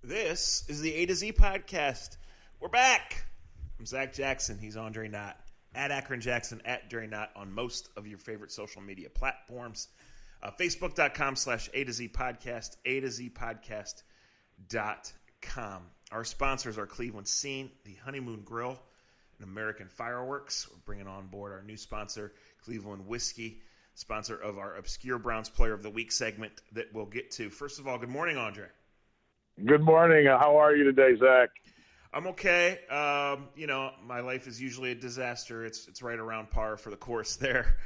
This is the A to Z podcast. We're back. I'm Zach Jackson. He's Andre Knott. At Akron Jackson, at Dre Knott on most of your favorite social media platforms. Facebook.com/A to Z podcast, A to Z podcast.com. Our sponsors are Cleveland Scene, the Honeymoon Grill, and American Fireworks. We're bringing on board our new sponsor, Cleveland Whiskey, sponsor of our Obscure Browns Player of the Week segment that we'll get to. First of all, good morning, Andre. Good morning. How are you today, Zach? I'm okay. My life is usually a disaster. It's right around par for the course there.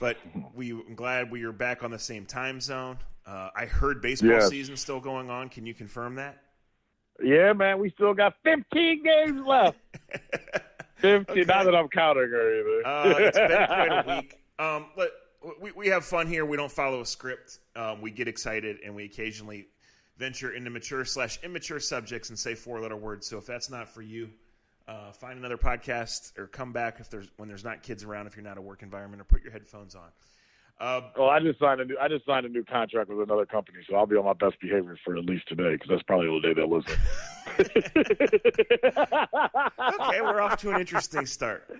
But I'm glad we are back on the same time zone. I heard baseball season's still going on. Can you confirm that? Yeah, man. We still got 15 games left. 15. Okay. Not that I'm counting or either. It's been quite a week. But we have fun here. We don't follow a script. We get excited, and we occasionally venture into mature/immature subjects and say four-letter words. So if that's not for you, find another podcast or come back when there's not kids around, if you're not a work environment, or put your headphones on. I just signed a new contract with another company, so I'll be on my best behavior for at least today, because that's probably the day they'll listen. Okay, we're off to an interesting start.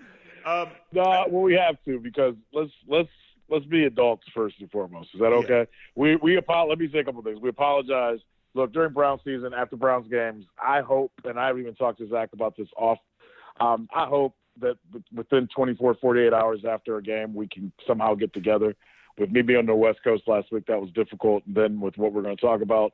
We have to, because let's be adults first and foremost. Is that okay? Yeah. Let me say a couple of things. We apologize. Look, during Browns season, after Browns games, I hope, and I've even talked to Zach about this I hope that within 24, 48 hours after a game, we can somehow get together. With me being on the West Coast last week, that was difficult. And then with what we're going to talk about,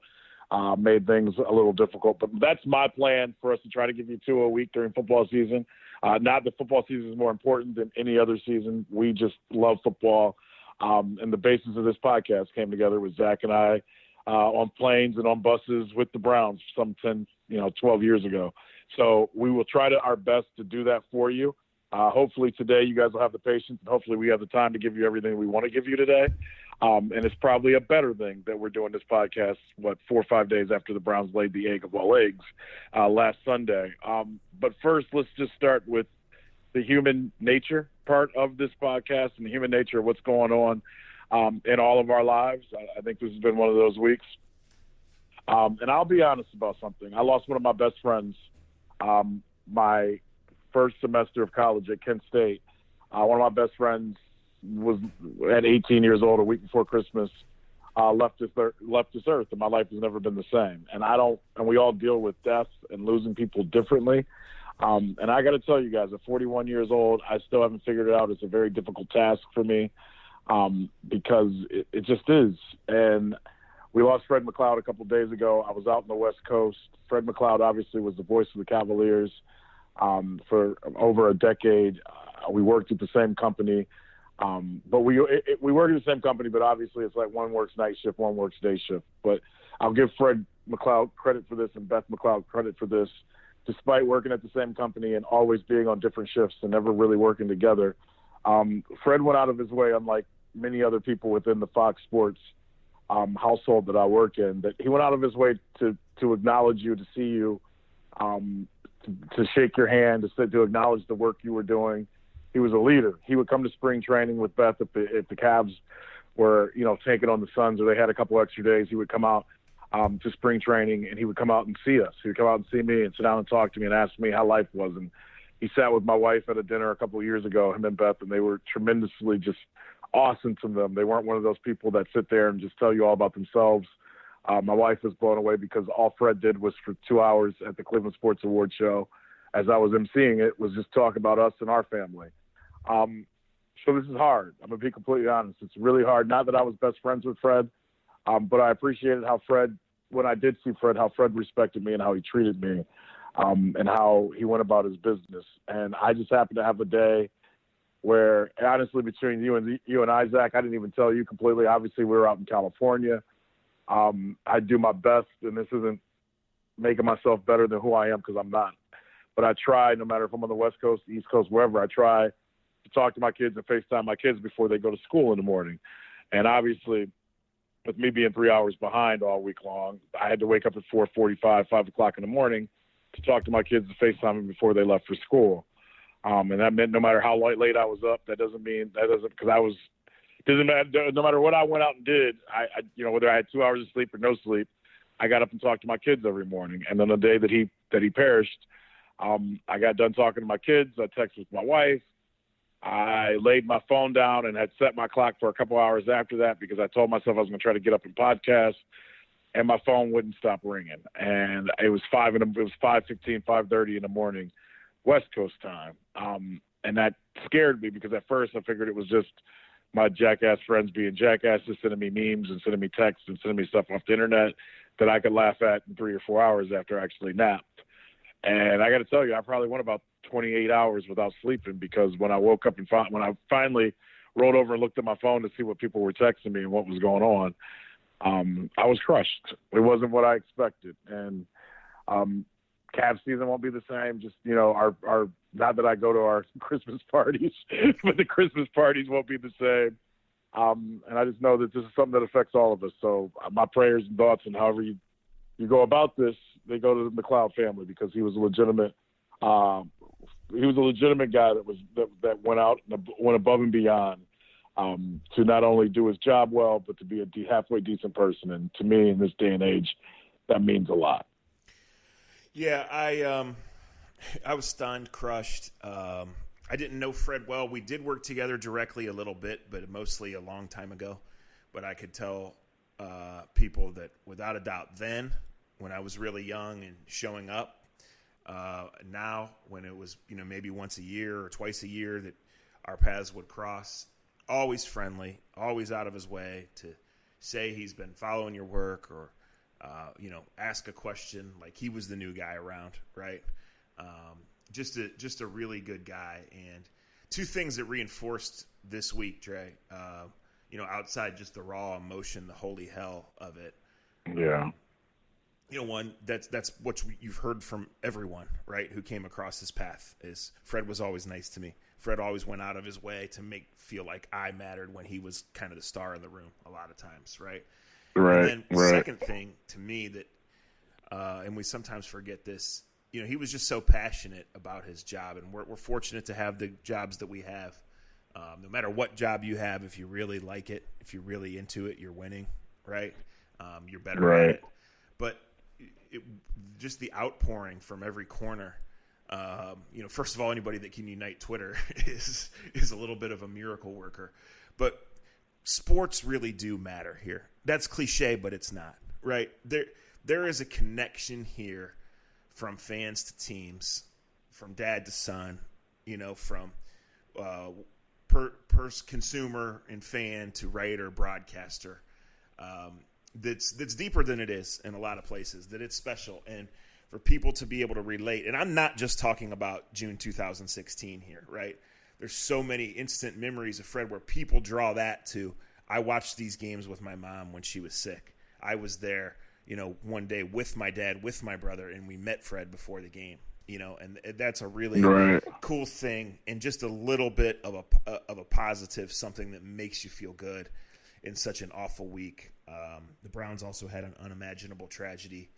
made things a little difficult. But that's my plan, for us to try to give you two a week during football season. Not that football season is more important than any other season. We just love football. And the basis of this podcast came together with Zach and I on planes and on buses with the Browns some 10, 12 years ago. So we will try our best to do that for you. Hopefully today you guys will have the patience, and hopefully we have the time to give you everything we want to give you today. And it's probably a better thing that we're doing this podcast, 4 or 5 days after the Browns laid the egg of all eggs last Sunday. But first, let's just start with the human nature part of this podcast and the human nature of what's going on in all of our lives. I think this has been one of those weeks. And I'll be honest about something. I lost one of my best friends my first semester of college at Kent State. One of my best friends was at 18 years old, a week before Christmas, left this earth, and my life has never been the same. And we all deal with death and losing people differently. And I got to tell you guys, at 41 years old, I still haven't figured it out. It's a very difficult task for me because it just is. And we lost Fred McLeod a couple of days ago. I was out on the West Coast. Fred McLeod obviously was the voice of the Cavaliers for over a decade. We worked at the same company. But we work at the same company, but obviously it's like one works night shift, one works day shift. But I'll give Fred McLeod credit for this and Beth McLeod credit for this. Despite working at the same company and always being on different shifts and never really working together, Fred went out of his way, unlike many other people within the Fox Sports household that I work in, that he went out of his way to acknowledge you, to see you, to shake your hand, to acknowledge the work you were doing. He was a leader. He would come to spring training with Beth if the Cavs were, taking on the Suns, or they had a couple extra days. He would come out to spring training, and he would come out and see us. He would come out and see me and sit down and talk to me and ask me how life was. And he sat with my wife at a dinner a couple of years ago, him and Beth, and they were tremendously just awesome to them. They weren't one of those people that sit there and just tell you all about themselves. My wife was blown away because all Fred did was for 2 hours at the Cleveland Sports Awards show, as I was emceeing it, was just talk about us and our family. So this is hard. I'm going to be completely honest. It's really hard. Not that I was best friends with Fred, but I appreciated how Fred, when I did see Fred, how Fred respected me and how he treated me, and how he went about his business. And I just happened to have a day where, honestly, between you and Isaac, I didn't even tell you completely. Obviously, we were out in California. I do my best, and this isn't making myself better than who I am, because I'm not. But I try, no matter if I'm on the West Coast, East Coast, wherever, I try to talk to my kids and FaceTime my kids before they go to school in the morning. And obviously, with me being 3 hours behind all week long, I had to wake up at 4:45, 5 o'clock in the morning to talk to my kids and FaceTime them before they left for school. And that meant no matter how late I was up, no matter what I went out and did, whether I had 2 hours of sleep or no sleep, I got up and talked to my kids every morning. And then the day that he perished, I got done talking to my kids. I texted with my wife. I laid my phone down and had set my clock for a couple hours after that because I told myself I was going to try to get up and podcast, and my phone wouldn't stop ringing. And it was 5:15, 5:30 in the morning, West Coast time. And that scared me because at first I figured it was just my jackass friends being jackasses, sending me memes and sending me texts and sending me stuff off the internet that I could laugh at in 3 or 4 hours after I actually napped. And I got to tell you, I probably went about 28 hours without sleeping because when I woke up and when I finally rolled over and looked at my phone to see what people were texting me and what was going on, I was crushed. It wasn't what I expected. And Cavs season won't be the same. Just, our not that I go to our Christmas parties, but the Christmas parties won't be the same. And I just know that this is something that affects all of us. So my prayers and thoughts and however you go about this, they go to the McLeod family because he was a legitimate guy that went out and went above and beyond to not only do his job well, but to be a halfway decent person. And to me, in this day and age, that means a lot. Yeah, I was stunned, crushed. I didn't know Fred well. We did work together directly a little bit, but mostly a long time ago. But I could tell people that without a doubt then, when I was really young and showing up, now when it was maybe once a year or twice a year that our paths would cross, always friendly, always out of his way to say he's been following your work or ask a question like he was the new guy around, right? Just a really good guy. And two things that reinforced this week, Dre, outside just the raw emotion, the holy hell of it. Yeah. One, that's what you've heard from everyone, right, who came across his path is Fred was always nice to me. Fred always went out of his way to feel like I mattered when he was kind of the star in the room a lot of times, right? Right. And then the second thing to me that, and we sometimes forget this, he was just so passionate about his job, and we're fortunate to have the jobs that we have. No matter what job you have, if you really like it, if you're really into it, you're winning, right? You're better at it. But just the outpouring from every corner. First of all, anybody that can unite Twitter is a little bit of a miracle worker. But sports really do matter here. That's cliche, but it's not, right? There is a connection here from fans to teams, from dad to son, from consumer and fan to writer, broadcaster. That's deeper than it is in a lot of places, that it's special. And for people to be able to relate, and I'm not just talking about June 2016 here, right? There's so many instant memories of Fred where people draw that to, I watched these games with my mom when she was sick. I was there, one day with my dad, with my brother, and we met Fred before the game, and that's a really cool thing and just a little bit of a positive, something that makes you feel good in such an awful week. The Browns also had an unimaginable tragedy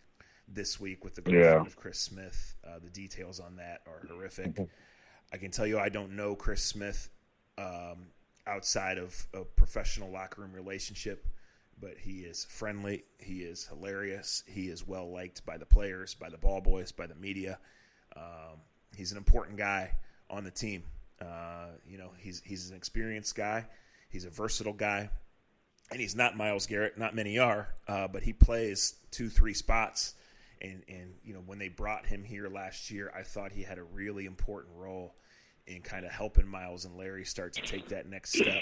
this week with the girlfriend of Chris Smith. The details on that are horrific. I can tell you I don't know Chris Smith outside of a professional locker room relationship, but he is friendly. He is hilarious. He is well liked by the players, by the ball boys, by the media. He's an important guy on the team. He's an experienced guy. He's a versatile guy. And he's not Myles Garrett. Not many are, but he plays 2-3 spots. And when they brought him here last year, I thought he had a really important role in kind of helping Myles and Larry start to take that next step,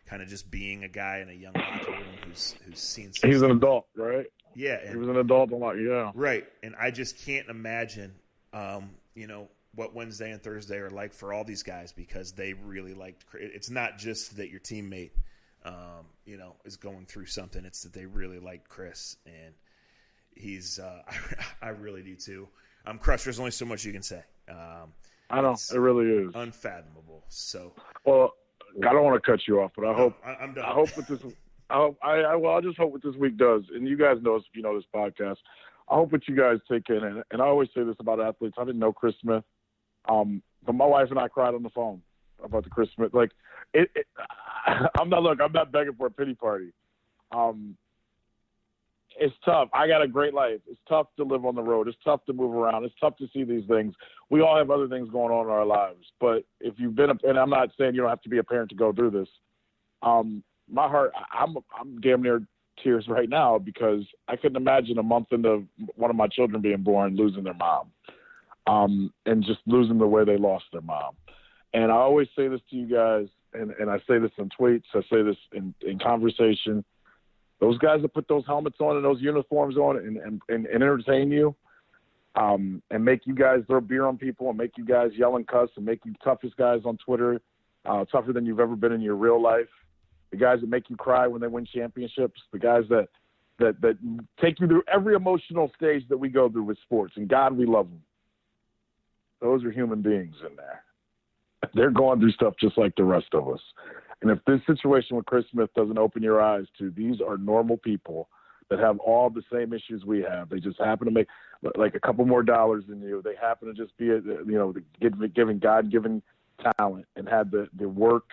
kind of just being a guy in a young locker room who's seen some He's an adult, right? Yeah. He was an adult a lot, yeah. Right. And I just can't imagine, what Wednesday and Thursday are like for all these guys because they really liked – it's not just that your teammate – is going through something. It's that they really liked Chris, and he's I really do too. I'm crushed. There's only so much you can say. I know it really is unfathomable. So, well, I don't want to cut you off, but I'm done. I hope with this. I just hope what this week does, and you guys know this podcast. I hope what you guys take in, and I always say this about athletes. I didn't know Chris Smith, but my wife and I cried on the phone about the Chris Smith. Like, I'm not begging for a pity party. it's tough. I got a great life. It's tough to live on the road. It's tough to move around. It's tough to see these things. We all have other things going on in our lives. But if you've been, and I'm not saying you don't have to be a parent to go through this. My heart, I'm damn near tears right now because I couldn't imagine a month into one of my children being born losing their mom, and just losing the way they lost their mom. And I always say this to you guys, and I say this in tweets, I say this in conversation. Those guys that put those helmets on and those uniforms on and entertain you, and make you guys throw beer on people and make you guys yell and cuss and make you toughest guys on Twitter, tougher than you've ever been in your real life. The guys that make you cry when they win championships, the guys that take you through every emotional stage that we go through with sports. And God, we love them. Those are human beings in there. They're going through stuff just like the rest of us. And if this situation with Chris Smith doesn't open your eyes to these are normal people that have all the same issues we have, they just happen to make like a couple more dollars than you. They happen to just be, given God-given talent and had the work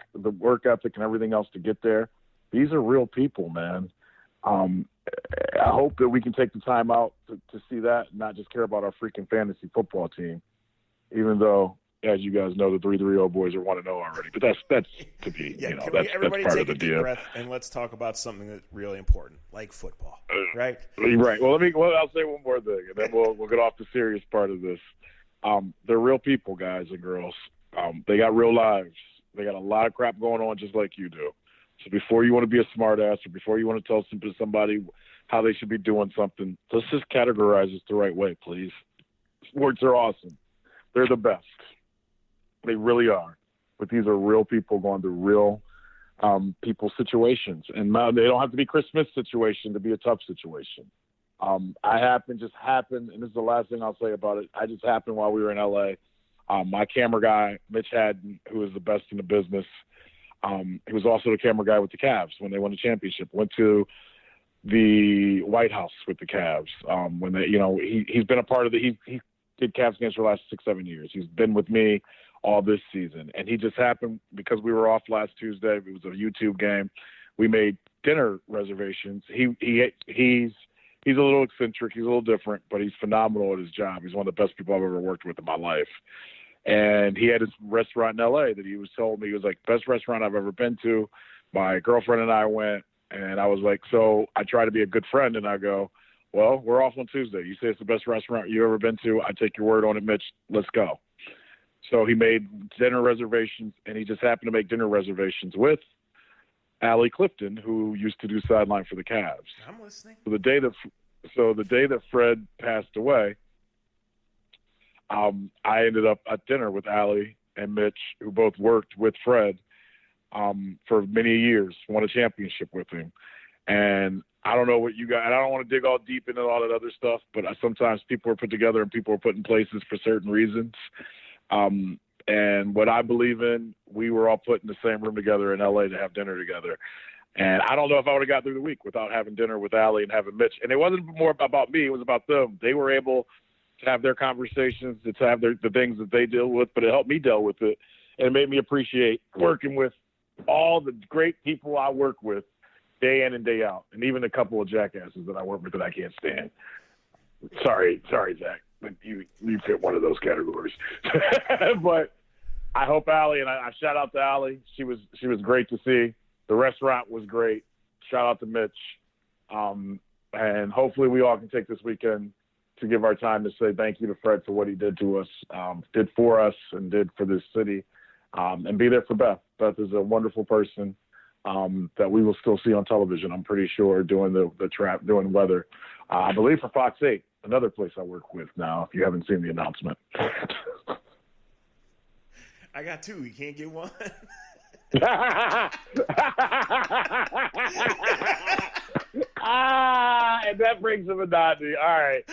ethic and everything else to get there. These are real people, man. I hope that we can take the time out to see that and not just care about our freaking fantasy football team, even though, as you guys know, the 3-3-0 boys are 1-0 already. But that's to be, that's everybody part take of the a deep deal. breath and let's talk about something that's really important, like football, right? Right. Well, I'll say one more thing, and then we'll get off the serious part of this. They're real people, guys and girls. They got real lives. They got a lot of crap going on just like you do. So before you want to be a smartass or before you want to tell somebody how they should be doing something, let's just categorize this the right way, please. Sports are awesome. They're the best. They really are. But these are real people going through real people's situations. And they don't have to be Chris Smith's situation to be a tough situation. Just happened, and this is the last thing I'll say about it. I just happened while we were in L.A. My camera guy, Mitch Haddon, who is the best in the business, he was also the camera guy with the Cavs when they won the championship. Went to the White House with the Cavs when they, he's been a part of he did Cavs games for the last 6-7 years. He's been with me all this season, and he just happened because we were off last Tuesday. It was a YouTube game. We made dinner reservations. He's a little eccentric. He's a little different, but he's phenomenal at his job. He's one of the best people I've ever worked with in my life. And he had his restaurant in L.A. that he was told me, he was like, best restaurant I've ever been to. My girlfriend and I went, and I was like, so I try to be a good friend, and I go, well, we're off on Tuesday. You say it's the best restaurant you've ever been to. I take your word on it, Mitch. Let's go. So he made dinner reservations, and he just happened to make dinner reservations with Allie Clifton, who used to do sideline for the Cavs. I'm listening. So the day that Fred passed away, I ended up at dinner with Allie and Mitch, who both worked with Fred for many years, won a championship with him. And I don't know what you got, and I don't want to dig all deep into all that other stuff, but sometimes people are put together and people are put in places for certain reasons. And what I believe in, we were all put in the same room together in LA to have dinner together. And I don't know if I would have got through the week without having dinner with Allie and having Mitch. And it wasn't more about me, it was about them. They were able to have their conversations, to have the things that they deal with, but it helped me deal with it. And it made me appreciate working with all the great people I work with day in and day out, and even a couple of jackasses that I work with that I can't stand. Sorry, Zach, but you fit one of those categories. But I hope Allie, and I shout out to Allie. She was great to see. The restaurant was great. Shout out to Mitch. And hopefully we all can take this weekend to give our time to say thank you to Fred for what he did to us, did for us, and did for this city, and be there for Beth. Beth is a wonderful person that we will still see on television, I'm pretty sure, doing doing weather. I believe for Fox 8, another place I work with now, if you haven't seen the announcement. I got two. You can't get one. And that brings him a Dodgy. All right.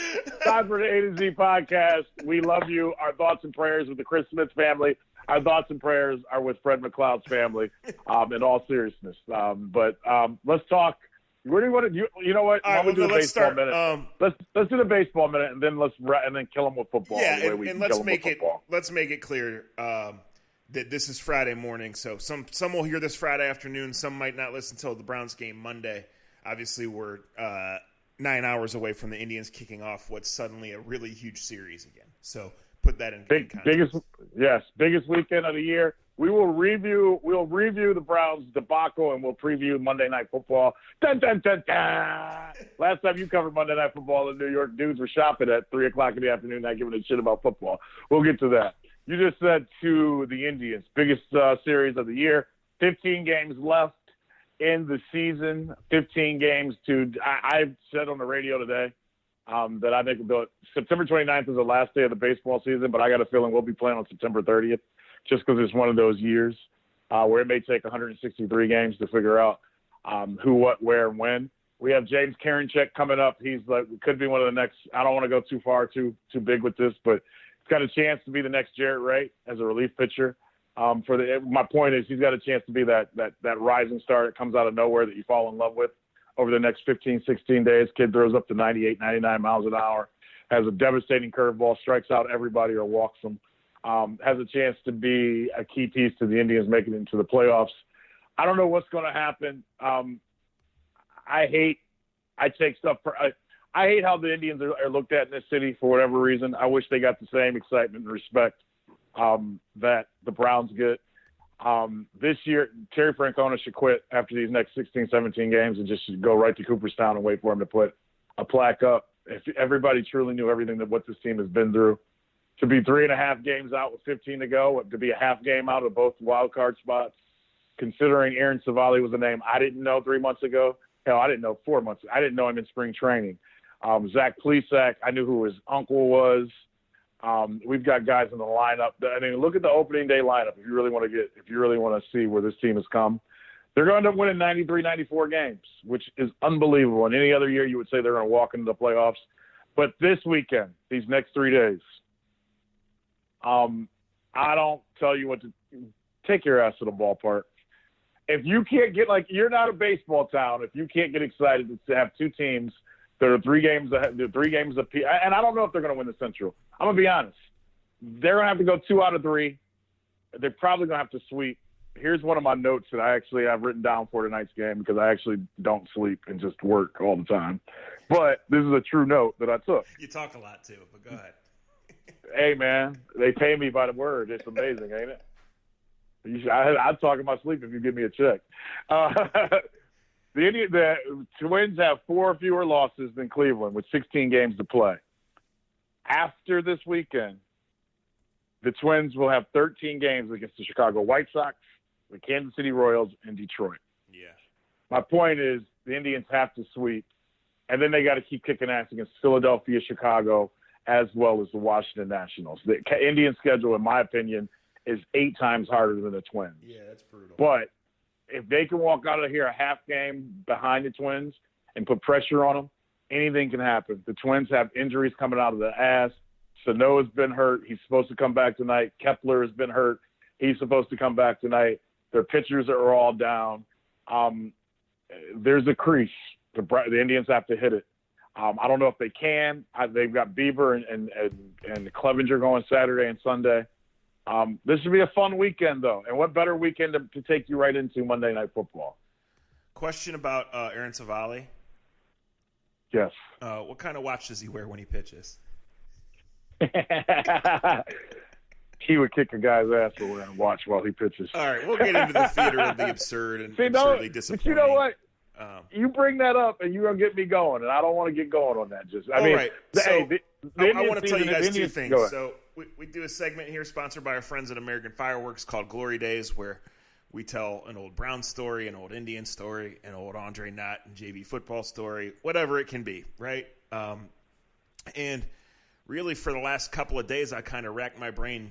Time for the A to Z podcast. We love you. Our thoughts and prayers with the Chris Smith family. Our thoughts and prayers are with Fred McLeod's family, in all seriousness. But let's talk. Where do you want to? You know what? All right, let's start. Minute? Let's do the baseball minute, and then let's kill them with football. Yeah, and let's make it clear that this is Friday morning. So some will hear this Friday afternoon. Some might not listen until the Browns game Monday. Obviously, we're 9 hours away from the Indians kicking off what's suddenly a really huge series again. So put that in context. Biggest weekend of the year. We'll review the Browns debacle, and we'll preview Monday Night Football. Dun, dun, dun, dun. Last time you covered Monday Night Football in New York, dudes were shopping at 3 o'clock in the afternoon, not giving a shit about football. We'll get to that. You just said to the Indians, biggest series of the year, 15 games left in the season, 15 games to – I said on the radio today that I think September 29th is the last day of the baseball season, but I got a feeling we'll be playing on September 30th. Just because it's one of those years where it may take 163 games to figure out who, what, where, and when. We have James Karinchak coming up. He's could be one of the next. I don't want to go too far, too big with this, but he's got a chance to be the next Jarrett Wright as a relief pitcher. My point is he's got a chance to be that rising star that comes out of nowhere that you fall in love with over the next 15, 16 days. Kid throws up to 98, 99 miles an hour, has a devastating curveball, strikes out everybody or walks them. Has a chance to be a key piece to the Indians making it into the playoffs. I don't know what's going to happen. I hate how the Indians are looked at in this city for whatever reason. I wish they got the same excitement and respect that the Browns get. This year, Terry Francona should quit after these next 16, 17 games and just go right to Cooperstown and wait for him to put a plaque up. If everybody truly knew everything that what this team has been through, to be 3.5 games out with 15 to go, to be a half game out of both wild card spots, considering Aaron Savali was a name I didn't know 3 months ago. Hell, I didn't know 4 months. I didn't know him in spring training. Zach Plesac, I knew who his uncle was. We've got guys in the lineup. I mean, look at the opening day lineup if you really want to see where this team has come. They're going to end up winning 93, 94 games, which is unbelievable. In any other year, you would say they're going to walk into the playoffs. But this weekend, these next 3 days, I don't tell you what to take your ass to the ballpark. If you can't get you're not a baseball town. If you can't get excited to have two teams that are 3 games ahead, 3 games apiece, and I don't know if they're going to win the Central. I'm gonna be honest. They're gonna have to go 2 out of 3. They're probably gonna have to sweep. Here's one of my notes that I actually have written down for tonight's game because I actually don't sleep and just work all the time. But this is a true note that I took. You talk a lot too, but go ahead. Hey, man, they pay me by the word. It's amazing, ain't it? I'd talk in my sleep if you give me a check. The Twins have 4 fewer losses than Cleveland with 16 games to play. After this weekend, the Twins will have 13 games against the Chicago White Sox, the Kansas City Royals, and Detroit. Yeah. My point is the Indians have to sweep, and then they got to keep kicking ass against Philadelphia, Chicago, as well as the Washington Nationals. The Indian schedule, in my opinion, is 8 times harder than the Twins. Yeah, that's brutal. But if they can walk out of here a half game behind the Twins and put pressure on them, anything can happen. The Twins have injuries coming out of the ass. Sano's been hurt. He's supposed to come back tonight. Kepler has been hurt. He's supposed to come back tonight. Their pitchers are all down. There's a crease. The Indians have to hit it. I don't know if they can. They've got Bieber and Clevenger going Saturday and Sunday. This should be a fun weekend, though. And what better weekend to take you right into Monday Night Football? Question about Aaron Savali. Yes. What kind of watch does he wear when he pitches? He would kick a guy's ass for wearing a watch while he pitches. All right, we'll get into the theater of the absurd and absurdly disappointing. But you know what? You bring that up, and you're going to get me going, and I don't want to get going on that. Right. I want to tell you guys Indians, 2 things. So we do a segment here sponsored by our friends at American Fireworks called Glory Days, where we tell an old Brown story, an old Indian story, an old Andre Knott and JV football story, whatever it can be, right? And really for the last couple of days, I kind of racked my brain,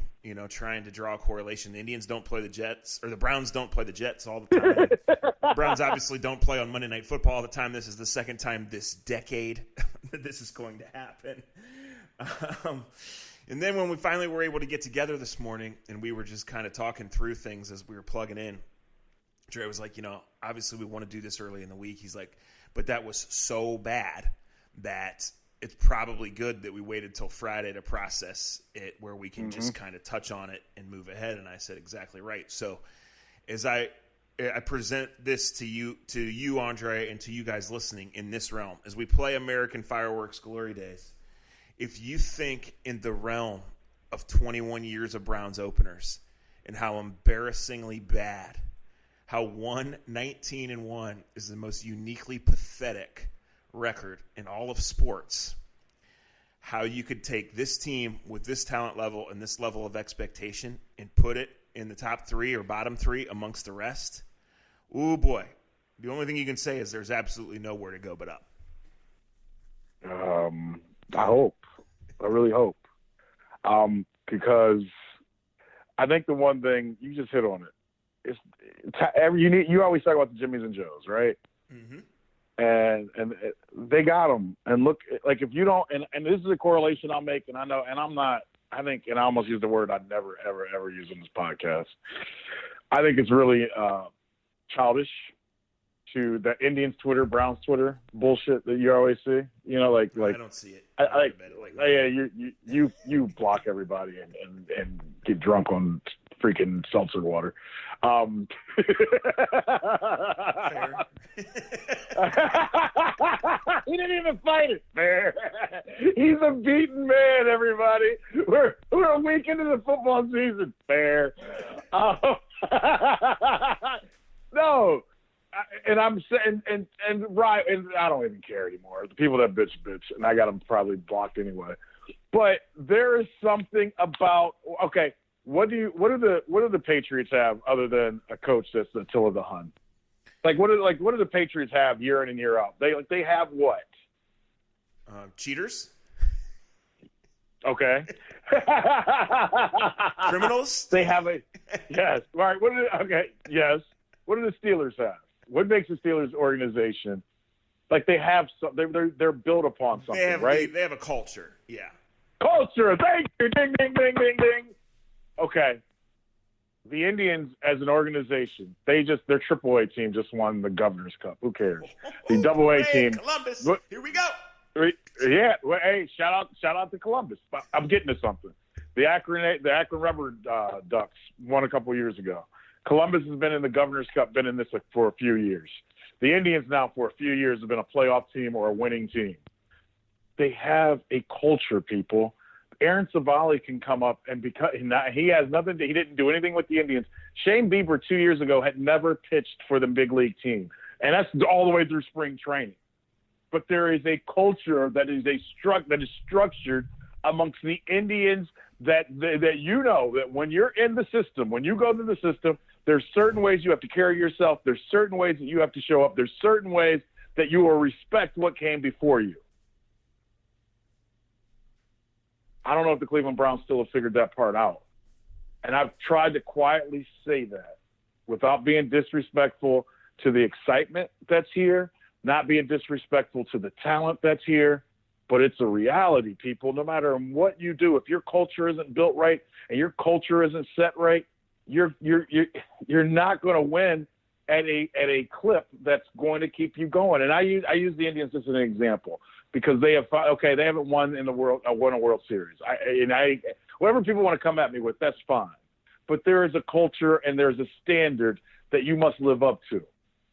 trying to draw a correlation. The Indians don't play the Jets, or the Browns don't play the Jets all the time. The Browns obviously don't play on Monday Night Football all the time. This is the second time this decade that this is going to happen. And then when we finally were able to get together this morning and we were just kind of talking through things as we were plugging in, Dre was like, obviously we want to do this early in the week. He's like, but that was so bad that it's probably good that we waited till Friday to process it where we can just kind of touch on it and move ahead. And I said, exactly right. So as I I present this to you, Andre, and to you guys listening in this realm. As we play American Fireworks Glory Days, if you think in the realm of 21 years of Browns openers and how embarrassingly bad, how 19-1 is the most uniquely pathetic record in all of sports, how you could take this team with this talent level and this level of expectation and put it in the top 3 or bottom 3 amongst the rest, ooh boy. The only thing you can say is there's absolutely nowhere to go but up. I hope. I really hope. Because I think the one thing, you just hit on it. You always talk about the Jimmys and Joes, right? Mm-hmm. And they got them. And look, like if you don't, and this is a correlation I'll make, and I know, and I'm not, I think, and I almost used the word I'd never, ever, ever use in this podcast. I think it's really childish to the Indians Twitter, Browns Twitter bullshit that you always see. You know, like I don't see it. You block everybody and get drunk on freaking seltzer water. Fair. He didn't even fight it. Fair. He's a beaten man, everybody. We're a week into the football season. Fair. No. And I'm saying, and right, and I don't even care anymore. The people that bitch, and I got them probably blocked anyway. But there is something about, okay, what do the Patriots have other than a coach that's Attila the Hun? Like what do the Patriots have year in and year out? They have what? Cheaters. Okay. Criminals. They have yes. All right. Yes. What do the Steelers have? What makes the Steelers organization like they have some? They're built upon something, right? They have a culture. Yeah. Culture. Thank you. Ding, ding, ding, ding, ding. Okay. The Indians, as an organization, their AAA team just won the Governor's Cup. Who cares? The AA team, Columbus. Here we go. Yeah. Well, hey, shout out to Columbus. I'm getting to something. The Akron Rubber Ducks won a couple years ago. Columbus has been in the Governor's Cup, been in this for a few years. The Indians now for a few years have been a playoff team or a winning team. They have a culture, people. Aaron Savali can come up and he has nothing. He didn't do anything with the Indians. Shane Bieber 2 years ago had never pitched for the big league team, and that's all the way through spring training. But there is a culture that is structured amongst the Indians that you know that when you're in the system, when you go to the system, there's certain ways you have to carry yourself. There's certain ways that you have to show up. There's certain ways that you will respect what came before you. I don't know if the Cleveland Browns still have figured that part out. And I've tried to quietly say that without being disrespectful to the excitement that's here, not being disrespectful to the talent that's here. But it's a reality, people. No matter what you do, if your culture isn't built right and your culture isn't set right, you're not going to win at a clip that's going to keep you going. And I use the Indians as an example because they haven't won a World Series. Whatever people want to come at me with, that's fine. But there is a culture and there's a standard that you must live up to.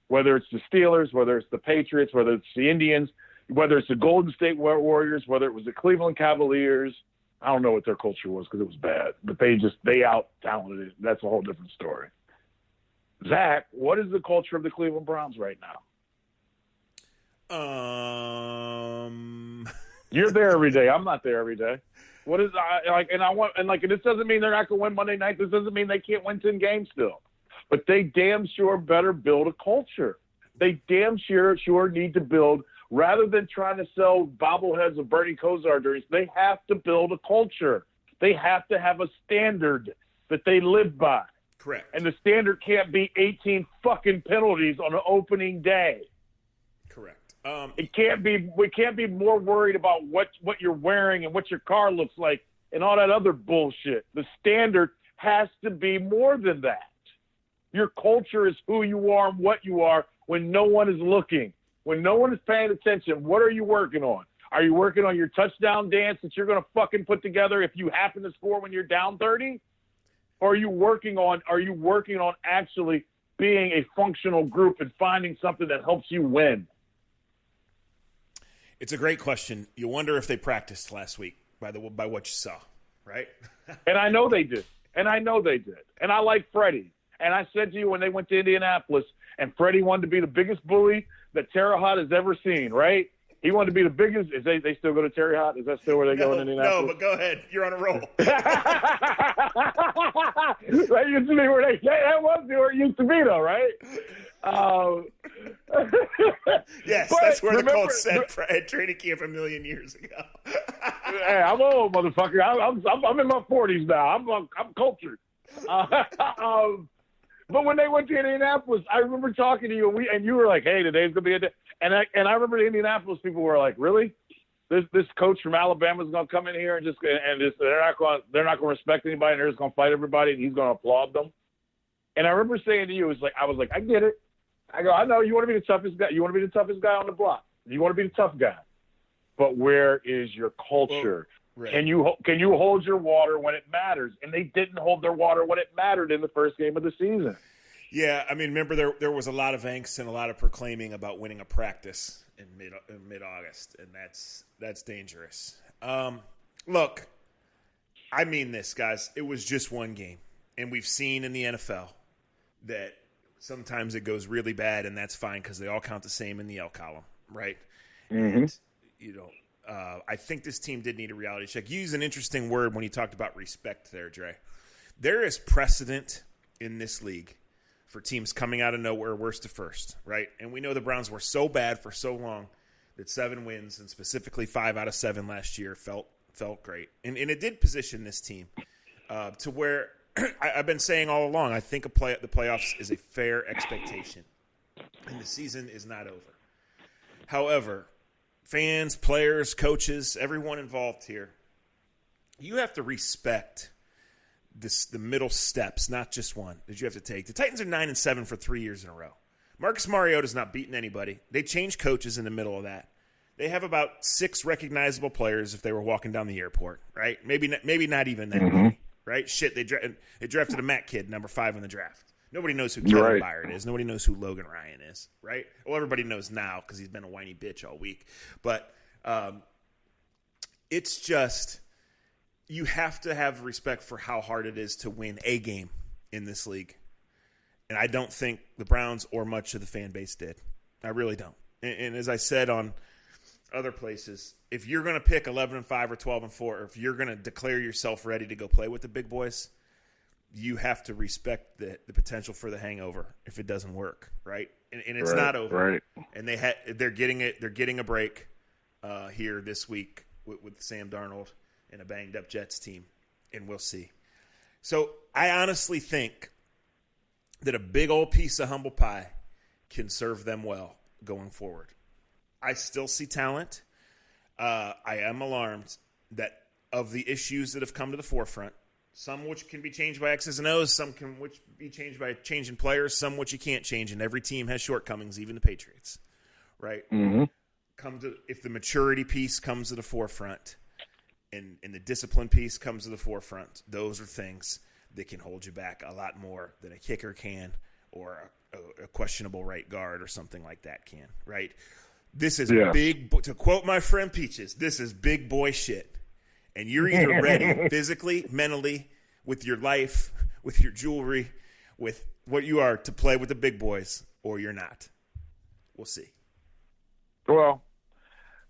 Whether it's the Steelers, whether it's the Patriots, whether it's the Indians, whether it's the Golden State Warriors, whether it was the Cleveland Cavaliers. I don't know what their culture was because it was bad, but they out-talented it. That's a whole different story. Zach, what is the culture of the Cleveland Browns right now? You're there every day. I'm not there every day. What is this doesn't mean they're not going to win Monday night. This doesn't mean they can't win 10 games still. But they damn sure better build a culture. They damn sure need to build. Rather than trying to sell bobbleheads of Bernie Kosar jerseys, they have to build a culture. They have to have a standard that they live by. Correct. And the standard can't be 18 fucking penalties on an opening day. Correct. We can't be more worried about what you're wearing and what your car looks like and all that other bullshit. The standard has to be more than that. Your culture is who you are and what you are when no one is looking. When no one is paying attention, what are you working on? Are you working on your touchdown dance that you're going to fucking put together if you happen to score when you're down 30? Or are you working on actually being a functional group and finding something that helps you win? It's a great question. You wonder if they practiced last week by what you saw, right? And I know they did. And I like Freddie. And I said to you when they went to Indianapolis, and Freddie wanted to be the biggest bully that Terre Haute has ever seen, right? He wanted to be the biggest. They still go to Terre Haute? Is that still where they go in Indianapolis? No, but go ahead. You're on a roll. That used to be where that was where it used to be, though, right? Yes, that's where the Colts said training camp a million years ago. Hey, I'm old, motherfucker. I'm in my 40s now. I'm cultured. But when they went to Indianapolis, I remember talking to you, and you were like, "Hey, today's gonna be a day." And I remember the Indianapolis people were like, "Really? This coach from Alabama is gonna come in here and they're not gonna respect anybody, and they're just gonna fight everybody, and he's gonna applaud them." And I remember saying to you, I was like, "I get it. I go, I know you want to be the toughest guy. You want to be the toughest guy on the block. You want to be the tough guy. But where is your culture? Well, right. Can you hold your water when it matters?" And they didn't hold their water when it mattered in the first game of the season. Yeah, I mean, remember there was a lot of angst and a lot of proclaiming about winning a practice in mid-August, and that's dangerous. Look, I mean this, guys. It was just one game, and we've seen in the NFL that sometimes it goes really bad, and that's fine because they all count the same in the L column, right? Mm-hmm. And, I think this team did need a reality check. You used an interesting word when you talked about respect there, Dre. There is precedent in this league for teams coming out of nowhere worst to first, right? And we know the Browns were so bad for so long that 7 wins, and specifically 5 out of 7 last year, felt great. And it did position this team to where I've been saying all along, I think the playoffs is a fair expectation, and the season is not over. However, fans, players, coaches, everyone involved here, you have to respect the middle steps, not just one, that you have to take. The Titans are 9-7 for 3 years in a row. Marcus Mariota's not beating anybody. They changed coaches in the middle of that. They have about 6 recognizable players if they were walking down the airport, right? Maybe not even that many, right? Shit, they drafted a Matt kid, number 5 in the draft. Nobody knows who Kevin Byard is. Nobody knows who Logan Ryan is, right? Well, everybody knows now because he's been a whiny bitch all week. But it's just – you have to have respect for how hard it is to win a game in this league. And I don't think the Browns or much of the fan base did. I really don't. And as I said on other places, if you're going to pick 11-5 or 12-4, or if you're going to declare yourself ready to go play with the big boys, you have to respect the potential for the hangover if it doesn't work, right? And it's not over. Right. And they're getting it. They're getting a break here this week with Sam Darnold and a banged-up Jets team, and we'll see. So I honestly think that a big old piece of humble pie can serve them well going forward. I still see talent. I am alarmed that of the issues that have come to the forefront, some which can be changed by X's and O's, some which be changed by changing players, some which you can't change, and every team has shortcomings, even the Patriots, right? Mm-hmm. If the maturity piece comes to the forefront, and the discipline piece comes to the forefront, those are things that can hold you back a lot more than a kicker can, or a questionable right guard or something like that can, right? This is big, to quote my friend Peaches, this is big boy shit. And you're either ready physically, mentally, with your life, with your jewelry, with what you are to play with the big boys, or you're not. We'll see. Well,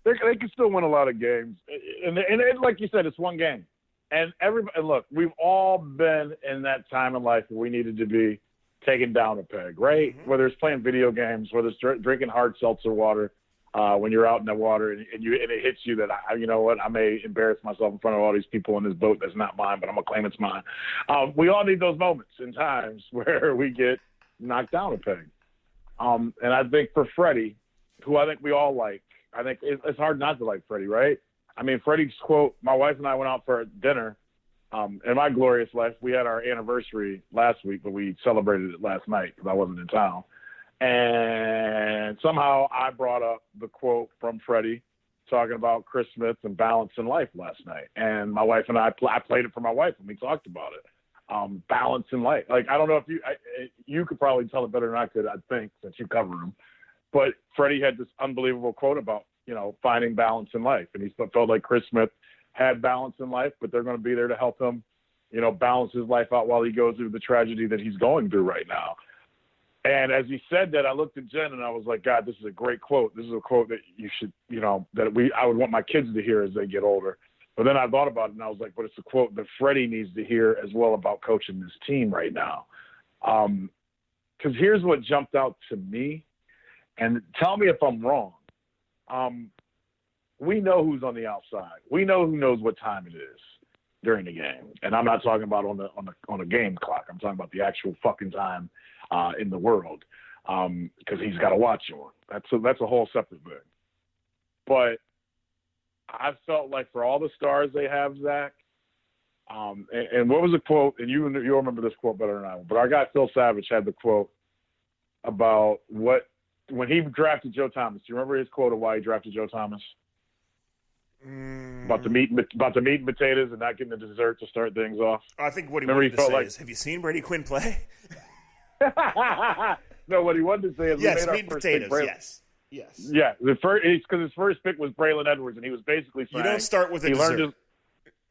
they can still win a lot of games. And like you said, it's one game. And look, we've all been in that time in life where we needed to be taken down a peg, right? Mm-hmm. Whether it's playing video games, whether it's drinking hard seltzer water, when you're out in the water and it hits you that, you know what, I may embarrass myself in front of all these people in this boat that's not mine, but I'm going to claim it's mine. We all need those moments and times where we get knocked down a peg. And I think for Freddie, who I think we all like, I think it's hard not to like Freddie, right? I mean, Freddie's quote, my wife and I went out for dinner. In my glorious life, we had our anniversary last week, but we celebrated it last night because I wasn't in town. And somehow I brought up the quote from Freddie talking about Chris Smith and balance in life last night. And my wife and I played it for my wife and we talked about it. balance in life. Like, I don't know if you could probably tell it better than I could, I think, since you cover him. But Freddie had this unbelievable quote about, finding balance in life. And he felt like Chris Smith had balance in life, but they're going to be there to help him, balance his life out while he goes through the tragedy that he's going through right now. And as he said that, I looked at Jen and I was like, God, this is a great quote. This is a quote that you should, I would want my kids to hear as they get older. But then I thought about it and I was like, but it's a quote that Freddie needs to hear as well about coaching this team right now. Because here's what jumped out to me, and tell me if I'm wrong. We know who's on the outside. We know who knows what time it is during the game. And I'm not talking about on a game clock. I'm talking about the actual fucking time in the world, because he's got to watch you on. That's a whole separate thing. But I felt like for all the stars they have, Zach, and what was the quote? And you'll remember this quote better than I will. But our guy Phil Savage had the quote about when he drafted Joe Thomas. Do you remember his quote of why he drafted Joe Thomas? About the meat and potatoes and not getting the dessert to start things off. I think what he wanted to say is, have you seen Brady Quinn play? No, what he wanted to say is, yes, meat and potatoes. Yes. Yeah, because his first pick was Braylon Edwards, and he was basically saying, you don't start with a dessert.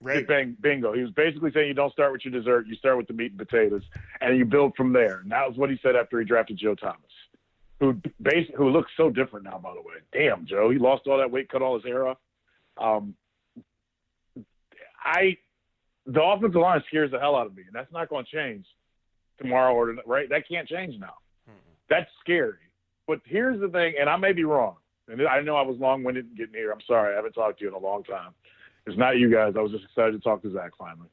Right. Bingo. He was basically saying you don't start with your dessert, you start with the meat and potatoes, and you build from there. And that was what he said after he drafted Joe Thomas, who looks so different now, by the way. Damn, Joe, he lost all that weight, cut all his hair off. The offensive line scares the hell out of me, and that's not going to change tomorrow or tonight, right? That can't change now. That's scary. But here's the thing, and I may be wrong, and I know I was long-winded getting here. I'm sorry. I haven't talked to you in a long time. It's not you guys. I was just excited to talk to Zach finally.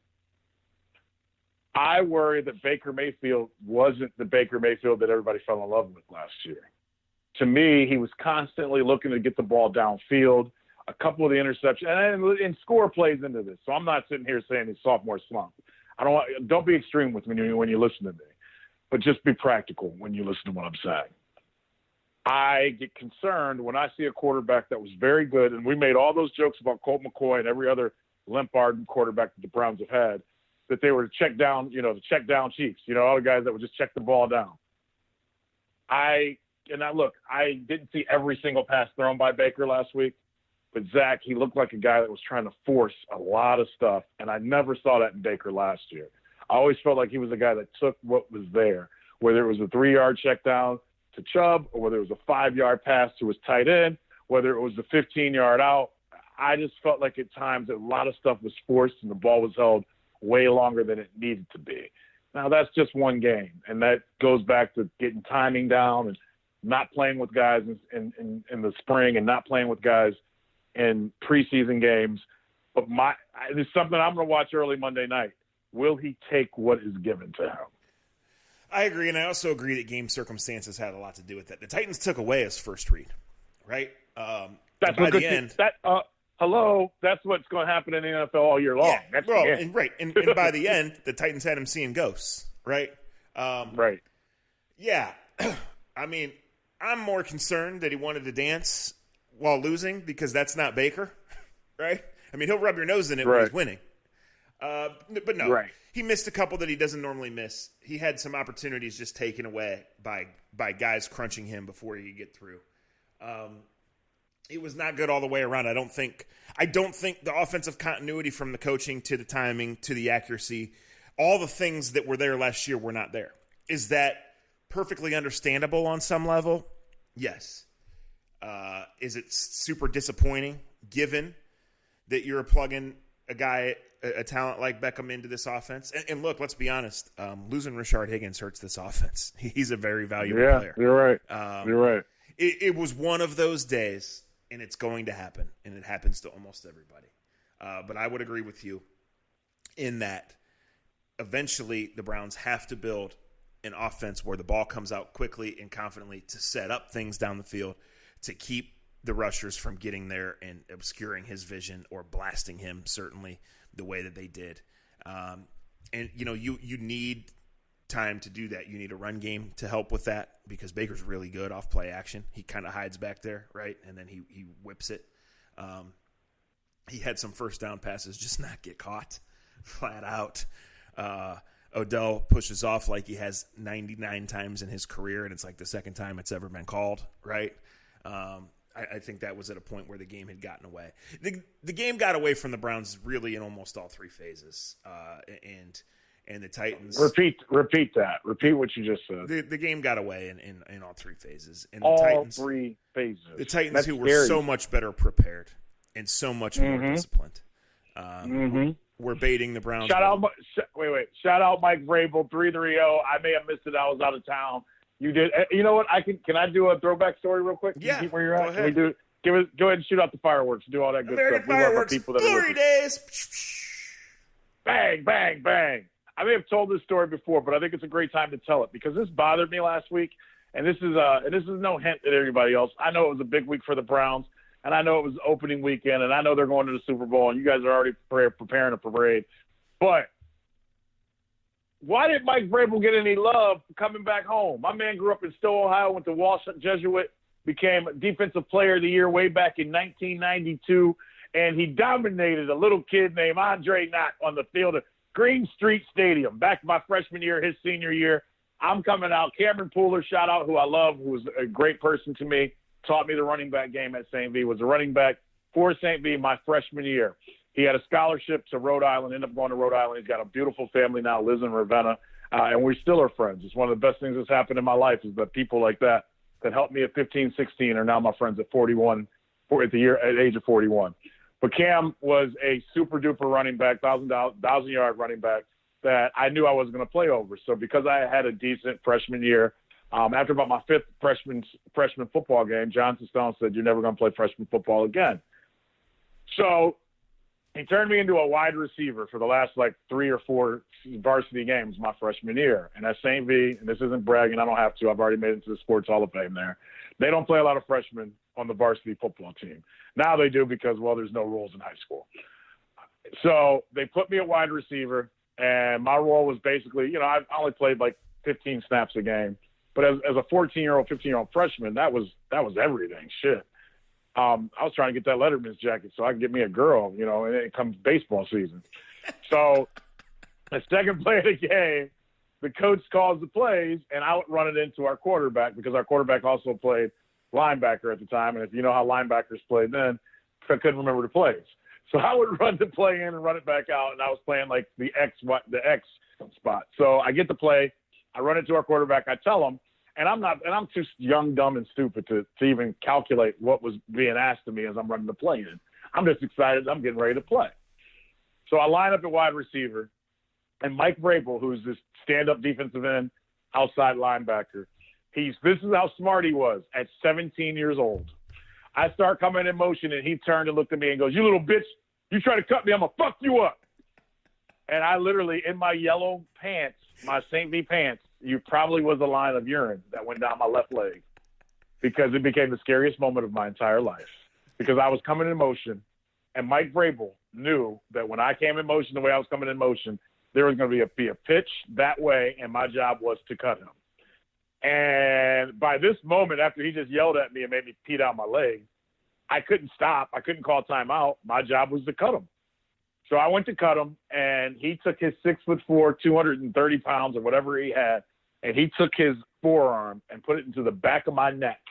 I worry that Baker Mayfield wasn't the Baker Mayfield that everybody fell in love with last year. To me, he was constantly looking to get the ball downfield. A couple of the interceptions, and score plays into this. So I'm not sitting here saying he's sophomore slump. Don't be extreme with me when you listen to me, but just be practical when you listen to what I'm saying. I get concerned when I see a quarterback that was very good, and we made all those jokes about Colt McCoy and every other Lombardi quarterback that the Browns have had, that they were check down, the check down Chiefs, all the guys that would just check the ball down. I didn't see every single pass thrown by Baker last week, but Zach, he looked like a guy that was trying to force a lot of stuff, and I never saw that in Baker last year. I always felt like he was a guy that took what was there, whether it was a 3-yard check down to Chubb, or whether it was a 5-yard pass to his tight end, whether it was the 15-yard out. I just felt like at times that a lot of stuff was forced and the ball was held way longer than it needed to be. Now, that's just one game, and that goes back to getting timing down and not playing with guys in the spring and not playing with guys in preseason games. But there's something I'm going to watch early Monday night. Will he take what is given to him? I agree, and I also agree that game circumstances had a lot to do with that. The Titans took away his first read, right? That's what the end. That's what's going to happen in the NFL all year long. Yeah, right. And by the end, the Titans had him seeing ghosts, right? Right. Yeah. I mean, I'm more concerned that he wanted to dance while losing, because that's not Baker, right? I mean, he'll rub your nose in it when he's winning. But no, he missed a couple that he doesn't normally miss. He had some opportunities just taken away by guys crunching him before he could get through. It was not good all the way around. I don't think the offensive continuity, from the coaching to the timing to the accuracy, all the things that were there last year were not there. Is that perfectly understandable on some level? Yes. Is it super disappointing given that you're plugging a talent like Beckham into this offense? And look, let's be honest. Losing Rashard Higgins hurts this offense. He's a very valuable player. You're right. You're right. It was one of those days, and it's going to happen, and it happens to almost everybody. But I would agree with you in that eventually the Browns have to build an offense where the ball comes out quickly and confidently to set up things down the field to keep the rushers from getting there and obscuring his vision or blasting him, certainly, the way that they did. And, you need time to do that. You need a run game to help with that, because Baker's really good off play action. He kind of hides back there, right? And then he whips it. He had some first down passes just not get caught flat out. Odell pushes off like he has 99 times in his career, and it's like the second time it's ever been called, right? I think that was at a point where the game had gotten away. The game got away from the Browns really in almost all three phases, and the Titans. Repeat that. Repeat what you just said. The game got away in all three phases. And all the Titans, three phases. The Titans, That's who were scary. so much better prepared and so much more disciplined, were baiting the Browns. Shout out Mike Vrabel, 330. I may have missed it. I was out of town. You did. You know what? Can I do a throwback story real quick? Yeah. Keep where you're at. Go ahead. Go ahead and shoot out the fireworks. Do all that good American stuff. We love our fireworks, people that glory days. Bang, bang, bang. I may have told this story before, but I think it's a great time to tell it because this bothered me last week, and this is no hint at everybody else. I know it was a big week for the Browns, and I know it was opening weekend, and I know they're going to the Super Bowl, and you guys are already preparing a parade. But why did Mike Vrabel get any love coming back home? My man grew up in Stowe, Ohio, went to Walsh Jesuit, became Defensive Player of the Year way back in 1992, and he dominated a little kid named Andre Knott on the field of Green Street Stadium. Back my freshman year, his senior year, I'm coming out. Cameron Pooler, shout out, who I love, who was a great person to me, taught me the running back game at St. V, was a running back for St. V my freshman year. He had a scholarship to Rhode Island, ended up going to Rhode Island. He's got a beautiful family now, lives in Ravenna, and we still are friends. It's one of the best things that's happened in my life is that people like that helped me at 15, 16 are now my friends at 41, at the age of 41. But Cam was a super-duper running back, 1,000-yard running back that I knew I wasn't going to play over. So because I had a decent freshman year, after about my fifth freshman football game, John Stone said, "You're never going to play freshman football again." So he turned me into a wide receiver for the last, 3 or 4 varsity games my freshman year. And at St. V, and this isn't bragging, I don't have to. I've already made it to the Sports Hall of Fame there. They don't play a lot of freshmen on the varsity football team. Now they do because, well, there's no rules in high school. So they put me at wide receiver, and my role was basically, I only played 15 snaps a game. But as a 14-year-old, 15-year-old freshman, that was everything. Shit. I was trying to get that Letterman's jacket so I could get me a girl, and then it comes baseball season. So the second play of the game, the coach calls the plays, and I would run it into our quarterback because our quarterback also played linebacker at the time. And if you know how linebackers played then, I couldn't remember the plays. So I would run the play in and run it back out, and I was playing the X spot. So I get the play, I run it to our quarterback, I tell him, and I'm too young, dumb, and stupid to even calculate what was being asked of me as I'm running the play in. I'm just excited. I'm getting ready to play. So I line up at wide receiver, and Mike Vrabel, who's this stand-up defensive end, outside linebacker, this is how smart he was at 17 years old. I start coming in motion, and he turned and looked at me and goes, "You little bitch, you try to cut me, I'm going to fuck you up." And I literally, in my yellow pants, my St. V pants, you probably was a line of urine that went down my left leg because it became the scariest moment of my entire life because I was coming in motion, and Mike Vrabel knew that when I came in motion the way I was coming in motion, there was going to be a pitch that way, and my job was to cut him. And by this moment, after he just yelled at me and made me pee down my leg, I couldn't stop. I couldn't call timeout. My job was to cut him. So I went to cut him, and he took his 6'4", 230 pounds or whatever he had, and he took his forearm and put it into the back of my neck.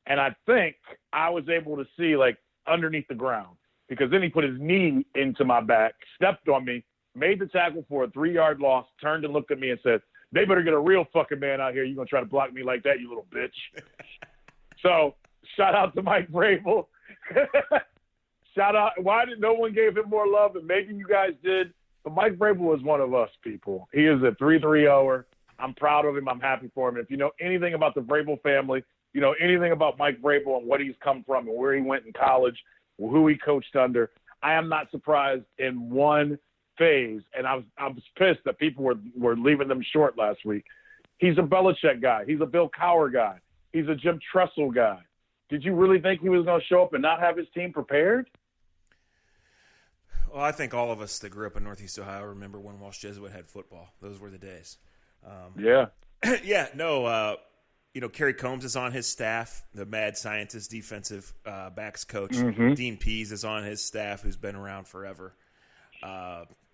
And I think I was able to see underneath the ground because then he put his knee into my back, stepped on me, made the tackle for a 3-yard loss, turned and looked at me and said, "They better get a real fucking man out here. You're going to try to block me like that, you little bitch." So shout out to Mike Vrabel. Shout out. Why did no one gave him more love? And maybe you guys did. But Mike Vrabel is one of us, people. He is a 330-er. I'm proud of him. I'm happy for him. If you know anything about the Vrabel family, you know anything about Mike Vrabel and what he's come from and where he went in college, who he coached under, I am not surprised in one phase. And I was pissed that people were leaving them short last week. He's a Belichick guy. He's a Bill Cowher guy. He's a Jim Tressel guy. Did you really think he was going to show up and not have his team prepared? Well, I think all of us that grew up in Northeast Ohio remember when Walsh Jesuit had football. Those were the days. Yeah. Yeah, no, Kerry Combs is on his staff, the mad scientist, defensive backs coach. Mm-hmm. Dean Pease is on his staff, who's been around forever.